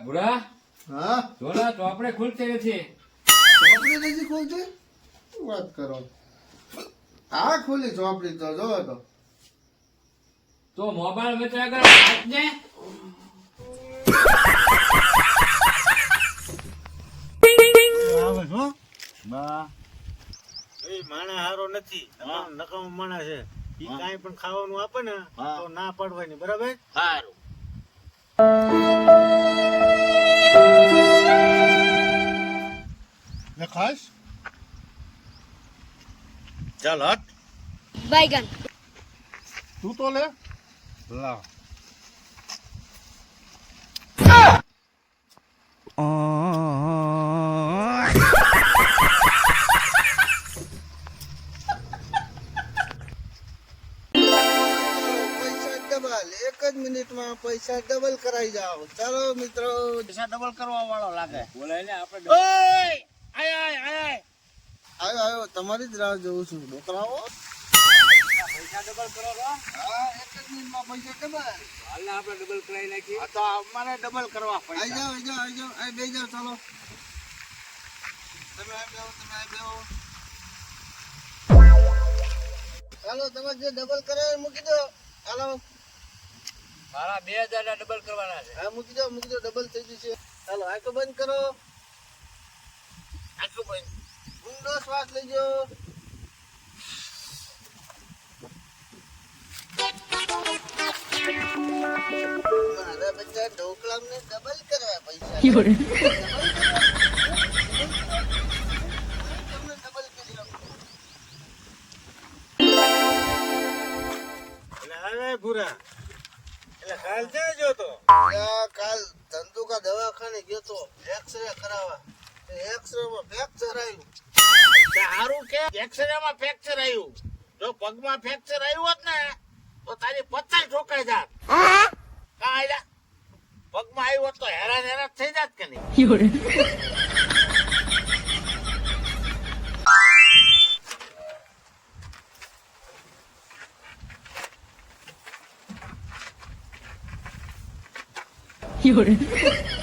ભૂરા હા જોલા ચોપડે ખુલતી નથી. ચોપડી નથી ખોલતી વાત કરો હા ખુલી ચોપડી તો જોવો તો મોબાઈલ મેં આગળ હાથને આવે છો બા એ માણા હારો નથી નકામો માણા છે ઈ કાઈ પણ ખાવાનું આપે ને તો ના પાડવાની બરાબર સારું. ને ખાસ ચાલ હટ बैगन તું તો લે લાવ પૈસા ડબલ એક જ મિનિટમાં પૈસા ડબલ કરાઈ જાવ ચાલો મિત્રો પૈસા ડબલ કરવા વાળો લાગે બોલાય ને આપણે ઓય આય આય આય આવ્યો આવ્યો તમારી જ રાહ જોઉં છું છોકરાઓ પૈસા ડબલ કરો છો. હા એક જ મિનિટમાં પૈસા ડબલ હાલને આપણે ડબલ કરાવી નાખીએ. આ તો અમારે ડબલ કરવા આઈ પૈસા જાઓ આઈ જાઓ આઈ બેસી જાઓ ચાલો તમે આઈ બેહો ચાલો તમે જે ડબલ કરે એ મૂકી દો ચાલો મારા 2000 ના ડબલ કરવાના છે. હા મૂકી દો ડબલ થઈ જશે ચાલો આંખો બંધ કરો આંખો બંધ ઊંડો શ્વાસ લેજો મારા બધા ઢોકળામને ડબલ કરવા પૈસા તમને ડબલ કરી આપું. એટલે હવે ભૂરા એટલે કાલ ક્યાં ગયો તો કાલ ધંધુકા દવાખાને ગયો તો એક્સરે કરાવવા એક્સરે માં ફ્રેક્ચર આવ્યું સારું કે એક્સરે માં ફ્રેક્ચર આવ્યું જો પગમાં ફ્રેક્ચર આવ્યું હોત ને તો તારી પત્તા ઠોકાઈ જાત કાંઈ પગમાં આવ્યું હોત તો હેરાન થઈ જાત કે નહીં有人。